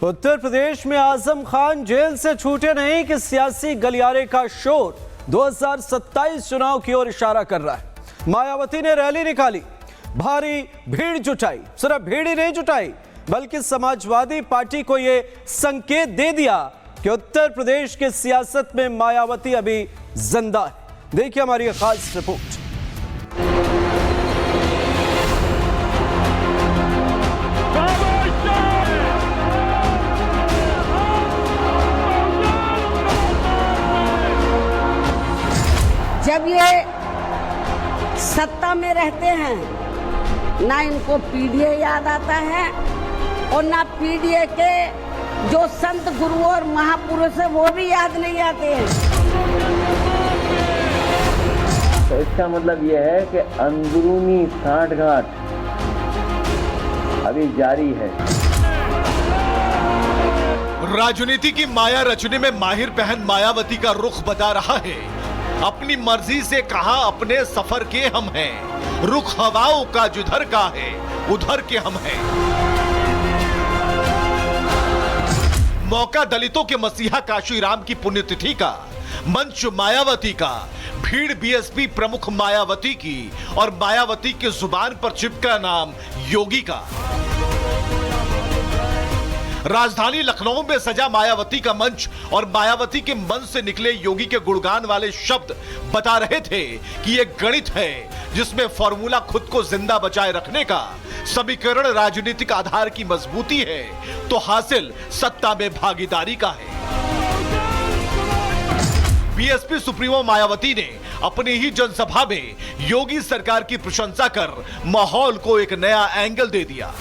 उत्तर प्रदेश में आजम खान जेल से छूटे नहीं कि सियासी गलियारे का शोर 2027 चुनाव की ओर इशारा कर रहा है। मायावती ने रैली निकाली, भारी भीड़ जुटाई। सिर्फ भीड़ ही नहीं जुटाई बल्कि समाजवादी पार्टी को यह संकेत दे दिया कि उत्तर प्रदेश की सियासत में मायावती अभी जिंदा है। देखिए हमारी खास रिपोर्ट। जब ये सत्ता में रहते हैं ना इनको पीडीए याद आता है और ना पीडीए के जो संत गुरु और महापुरुष है वो भी याद नहीं आते हैं। तो इसका मतलब यह है कि अंदरूनी सांठगांठ अभी जारी है। राजनीति की माया रचने में माहिर बहन मायावती का रुख बता रहा है। अपनी मर्जी से कहा अपने सफर के हम हैं, रुख हवाओं का जिधर का है उधर के हम हैं। मौका दलितों के मसीहा काशीराम की पुण्यतिथि का, मंच मायावती का, भीड़ बीएसपी प्रमुख मायावती की और मायावती की जुबान पर चिपका नाम योगी का। राजधानी लखनऊ में सजा मायावती का मंच और मायावती के मन से निकले योगी के गुणगान वाले शब्द बता रहे थे कि यह गणित है जिसमें फॉर्मूला खुद को जिंदा बचाए रखने का, समीकरण राजनीतिक आधार की मजबूती है तो हासिल सत्ता में भागीदारी का है। बीएसपी सुप्रीमो मायावती ने अपनी ही जनसभा में योगी सरकार की प्रशंसा कर माहौल को एक नया एंगल दे दिया।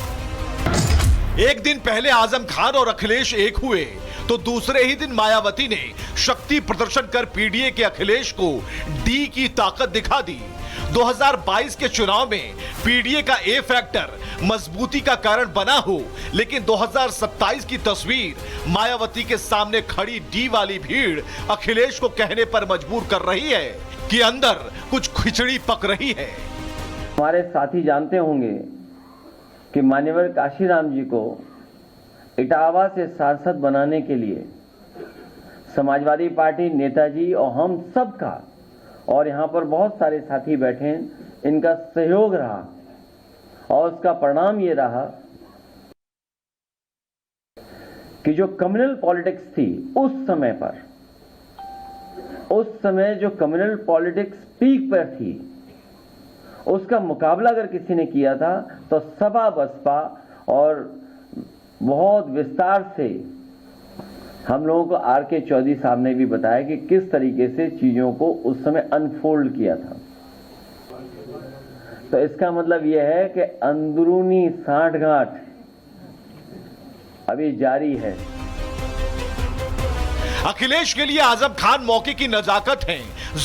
एक दिन पहले आजम खान और अखिलेश एक हुए तो दूसरे ही दिन मायावती ने शक्ति प्रदर्शन कर पीडीए के अखिलेश को डी की ताकत दिखा दी। 2022 के चुनाव में पीडीए का ए फैक्टर मजबूती का कारण बना हो, लेकिन 2027 की तस्वीर मायावती के सामने खड़ी डी वाली भीड़ अखिलेश को कहने पर मजबूर कर रही है कि अंदर कुछ खिचड़ी पक रही है। हमारे साथी जानते होंगे कि मान्यवर काशीराम जी को इटावा से सांसद बनाने के लिए समाजवादी पार्टी, नेताजी और हम सब का, और यहाँ पर बहुत सारे साथी बैठे हैं, इनका सहयोग रहा और उसका परिणाम ये रहा कि जो कम्युनल पॉलिटिक्स थी उस समय जो कम्युनल पॉलिटिक्स पीक पर थी, उसका मुकाबला अगर किसी ने किया था तो सपा बसपा, और बहुत विस्तार से हम लोगों को आर.के. चौधरी साहब ने भी बताया कि किस तरीके से चीजों को उस समय अनफोल्ड किया था। तो इसका मतलब यह है कि अंदरूनी सांठगांठ अभी जारी है। अखिलेश के लिए आजम खान मौके की नजाकत है,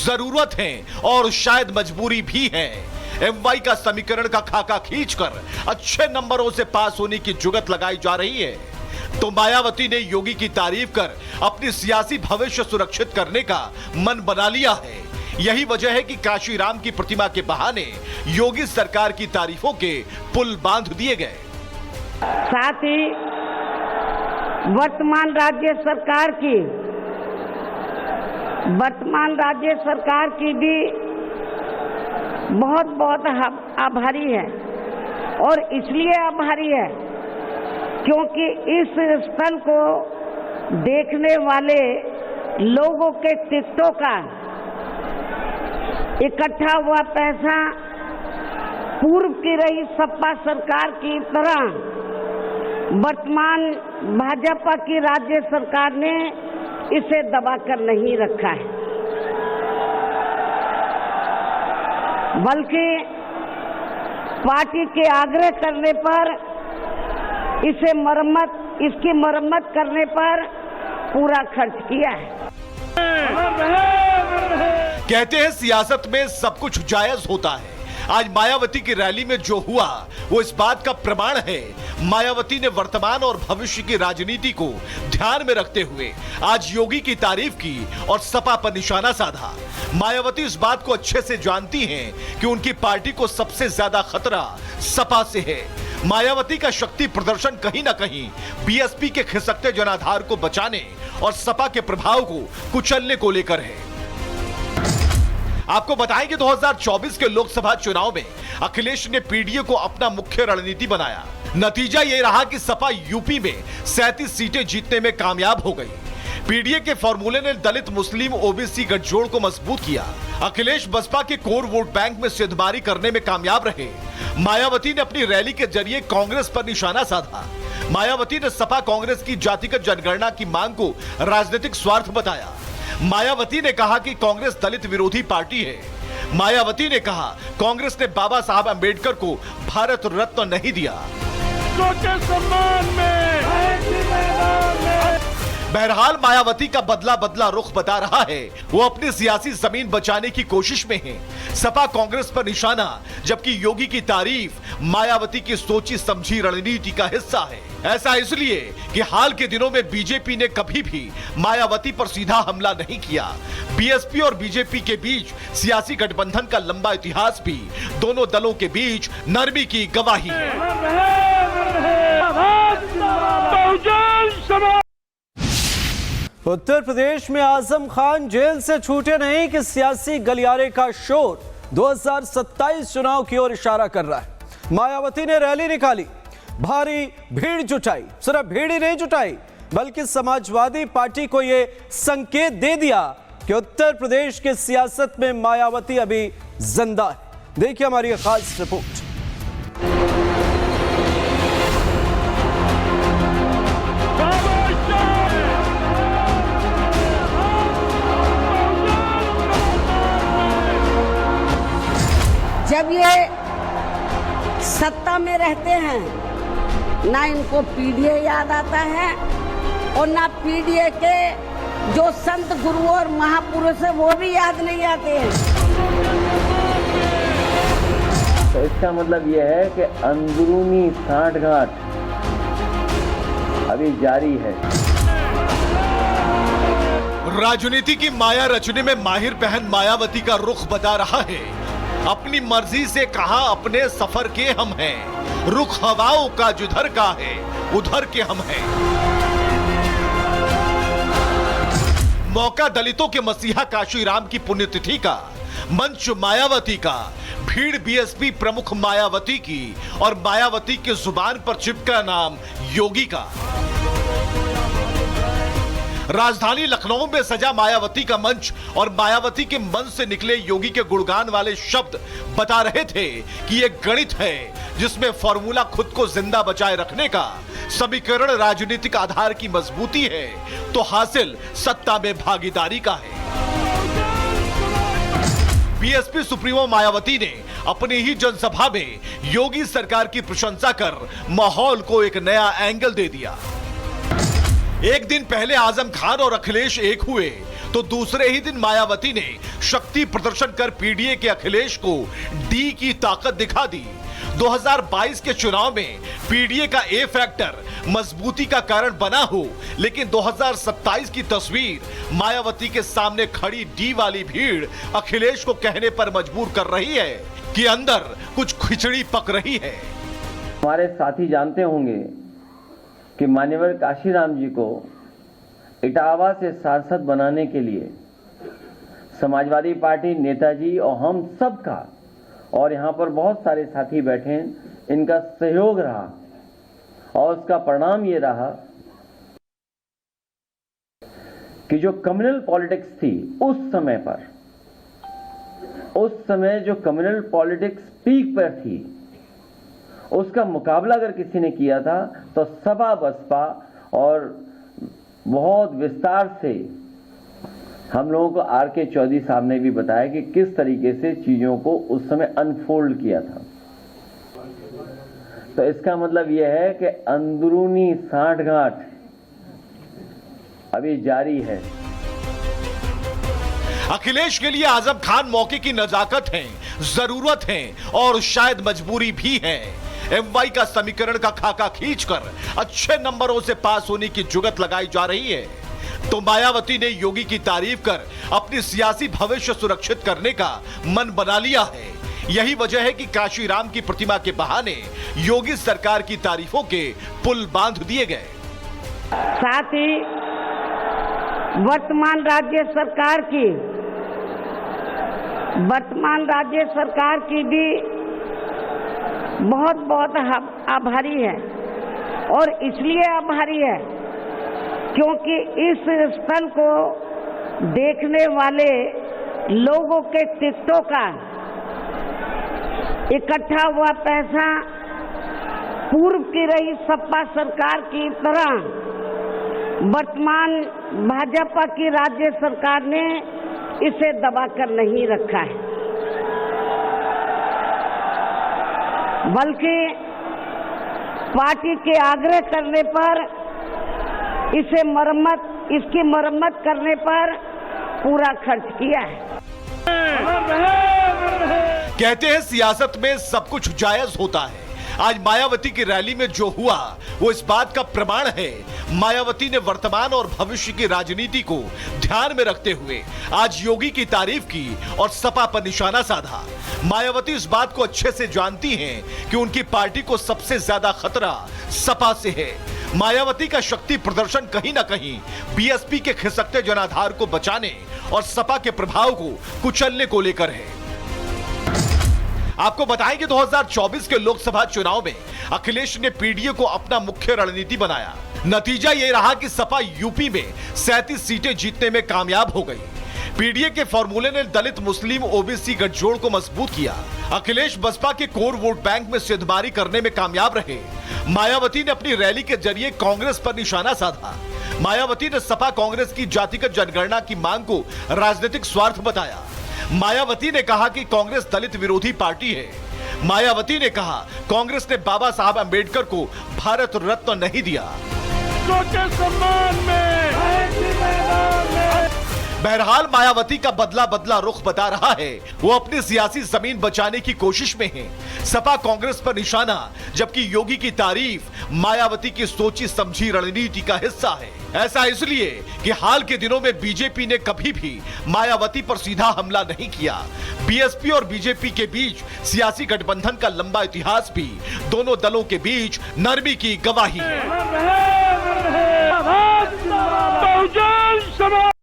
जरूरत है और शायद मजबूरी भी है। एमवाई का समीकरण का खाका खींचकर अच्छे नंबरों से पास होने की जुगत लगाई जा रही है तो मायावती ने योगी की तारीफ कर अपनी सियासी भविष्य सुरक्षित करने का मन बना लिया है। यही वजह है कि काशीराम की प्रतिमा के बहाने योगी सरकार की तारीफों के पुल बांध दिए गए। साथ ही वर्तमान राज्य सरकार की भी बहुत बहुत आभारी है, और इसलिए आभारी है क्योंकि इस स्थल को देखने वाले लोगों के टिकटों का इकट्ठा हुआ पैसा पूर्व की रही सपा सरकार की तरह वर्तमान भाजपा की राज्य सरकार ने इसे दबाकर नहीं रखा है, बल्कि पार्टी के आग्रह करने पर इसकी मरम्मत करने पर पूरा खर्च किया है। कहते हैं सियासत में सब कुछ जायज होता है। आज मायावती की रैली में जो हुआ वो इस बात का प्रमाण है। मायावती ने वर्तमान और भविष्य की राजनीति को ध्यान में रखते हुए आज योगी की तारीफ की और सपा पर निशाना साधा। मायावती इस बात को अच्छे से जानती हैं कि उनकी पार्टी को सबसे ज्यादा खतरा सपा से है। मायावती का शक्ति प्रदर्शन कहीं ना कहीं बीएसपी के खिसकते जनाधार को बचाने और सपा के प्रभाव को कुचलने को लेकर है। आपको बताएं कि 2024 के लोकसभा चुनाव में अखिलेश ने पीडीए को अपना मुख्य रणनीति बनाया। नतीजा यह रहा कि सपा यूपी में 37 सीटें जीतने में कामयाब हो गई। पीडीए के फॉर्मूले ने दलित मुस्लिम ओबीसी गठजोड़ को मजबूत किया। अखिलेश बसपा के कोर वोट बैंक में सिद्धमारी करने में कामयाब रहे। मायावती ने अपनी रैली के जरिए कांग्रेस पर निशाना साधा। मायावती ने सपा कांग्रेस की जातिगत जनगणना की मांग को राजनीतिक स्वार्थ बताया। मायावती ने कहा कि कांग्रेस दलित विरोधी पार्टी है। मायावती ने कहा कांग्रेस ने बाबा साहब अंबेडकर को भारत रत्न नहीं दिया। के सम्मान में बहरहाल मायावती का बदला रुख बता रहा है। वो अपनी सियासी जमीन बचाने की कोशिश में है। सपा कांग्रेस पर निशाना, जबकि योगी की तारीफ मायावती की सोची समझी रणनीति का हिस्सा है। ऐसा इसलिए कि हाल के दिनों में बीजेपी ने कभी भी मायावती पर सीधा हमला नहीं किया। बीएसपी और बीजेपी के बीच सियासी गठबंधन का लंबा इतिहास भी दोनों दलों के बीच नरमी की गवाही है। उत्तर प्रदेश में आजम खान जेल से छूटे नहीं कि सियासी गलियारे का शोर 2027 चुनाव की ओर इशारा कर रहा है। मायावती ने रैली निकाली, भारी भीड़ जुटाई। सिर्फ भीड़ ही नहीं जुटाई बल्कि समाजवादी पार्टी को यह संकेत दे दिया कि उत्तर प्रदेश की सियासत में मायावती अभी जिंदा है। देखिए हमारी खास रिपोर्ट। जब ये सत्ता में रहते हैं ना इनको पीडीए याद आता है और ना पीडीए के जो संत गुरु और महापुरुष है वो भी याद नहीं आते हैं। तो इसका मतलब यह है कि अंदरूनी सांठगांठ अभी जारी है। राजनीति की माया रचने में माहिर बहन मायावती का रुख बता रहा है। अपनी मर्जी से कहा अपने सफर के हम हैं, रुख हवाओं का जिधर का है उधर के हम हैं। मौका दलितों के मसीहा काशीराम की पुण्यतिथि का, मंच मायावती का, भीड़ बीएसपी प्रमुख मायावती की और मायावती की जुबान पर चिपका नाम योगी का। राजधानी लखनऊ में सजा मायावती का मंच और मायावती के मन से निकले योगी के गुणगान वाले शब्द बता रहे थे कि यह गणित है जिसमें फॉर्मूला खुद को जिंदा बचाए रखने का, समीकरण राजनीतिक आधार की मजबूती है तो हासिल सत्ता में भागीदारी का है। बीएसपी सुप्रीमो मायावती ने अपनी ही जनसभा में योगी सरकार की प्रशंसा कर माहौल को एक नया एंगल दे दिया। एक दिन पहले आजम खान और अखिलेश एक हुए तो दूसरे ही दिन मायावती ने शक्ति प्रदर्शन कर पीडीए के अखिलेश को डी की ताकत दिखा दी। 2022 के चुनाव में पीडीए का ए फैक्टर मजबूती का कारण बना हो, लेकिन 2027 की तस्वीर मायावती के सामने खड़ी डी वाली भीड़ अखिलेश को कहने पर मजबूर कर रही है कि अंदर कुछ खिचड़ी पक रही है। हमारे साथी जानते होंगे कि मान्यवर काशीराम जी को इटावा से सांसद बनाने के लिए समाजवादी पार्टी, नेताजी और हम सब का, और यहाँ पर बहुत सारे साथी बैठे हैं, इनका सहयोग रहा और उसका परिणाम ये रहा कि जो कम्युनल पॉलिटिक्स थी उस समय पर, उस समय जो कम्युनल पॉलिटिक्स पीक पर थी, उसका मुकाबला अगर किसी ने किया था तो सपा बसपा, और बहुत विस्तार से हम लोगों को आर.के. चौधरी साहब ने भी बताया कि किस तरीके से चीजों को उस समय अनफोल्ड किया था। तो इसका मतलब यह है कि अंदरूनी सांठगांठ अभी जारी है। अखिलेश के लिए आजम खान मौके की नजाकत है, जरूरत है और शायद मजबूरी भी है। एमवाई का समीकरण का खाका खींचकर अच्छे नंबरों से पास होने की जुगत लगाई जा रही है तो मायावती ने योगी की तारीफ कर अपनी सियासी भविष्य सुरक्षित करने का मन बना लिया है। यही वजह है कि काशीराम की प्रतिमा के बहाने योगी सरकार की तारीफों के पुल बांध दिए गए। साथ ही वर्तमान राज्य सरकार की भी बहुत बहुत आभारी है। और इसलिए आभारी है क्योंकि इस स्थल को देखने वाले लोगों के टिकटों का इकट्ठा हुआ पैसा पूर्व की रही सपा सरकार की तरह वर्तमान भाजपा की राज्य सरकार ने इसे दबाकर नहीं रखा है, बल्कि पार्टी के आग्रह करने पर इसकी मरम्मत करने पर पूरा खर्च किया है। कहते हैं सियासत में सब कुछ जायज होता है। आज मायावती की रैली में जो हुआ वो इस बात का प्रमाण है। मायावती ने वर्तमान और भविष्य की राजनीति को ध्यान में रखते हुए आज योगी की तारीफ की और सपा पर निशाना साधा। मायावती इस बात को अच्छे से जानती हैं कि उनकी पार्टी को सबसे ज्यादा खतरा सपा से है। मायावती का शक्ति प्रदर्शन कहीं ना कहीं बीएसपी के खिसकते जनाधार को बचाने और सपा के प्रभाव को कुचलने को लेकर है। आपको बताएं कि 2024 के लोकसभा चुनाव में अखिलेश ने पीडीए को अपना मुख्य रणनीति बनाया। नतीजा यह रहा कि सपा यूपी में 37 सीटें जीतने में कामयाब हो गई। पीडीए के फॉर्मूले ने दलित मुस्लिम ओबीसी गठजोड़ को मजबूत किया। अखिलेश बसपा के कोर वोट बैंक में सिद्धमारी करने में कामयाब रहे। मायावती ने अपनी रैली के जरिए कांग्रेस पर निशाना साधा। मायावती ने सपा कांग्रेस की जातिगत जनगणना की मांग को राजनीतिक स्वार्थ बताया। मायावती ने कहा कि कांग्रेस दलित विरोधी पार्टी है। मायावती ने कहा कांग्रेस ने बाबा साहब अंबेडकर को भारत रत्न नहीं दिया। के सम्मान में बहरहाल मायावती का बदला रुख बता रहा है वो अपनी सियासी जमीन बचाने की कोशिश में है। सपा कांग्रेस पर निशाना, जबकि योगी की तारीफ मायावती की सोची समझी रणनीति का हिस्सा है। ऐसा इसलिए कि हाल के दिनों में बीजेपी ने कभी भी मायावती पर सीधा हमला नहीं किया। बीएसपी और बीजेपी के बीच सियासी गठबंधन का लंबा इतिहास भी दोनों दलों के बीच नरमी की गवाही है। बहुजन समाज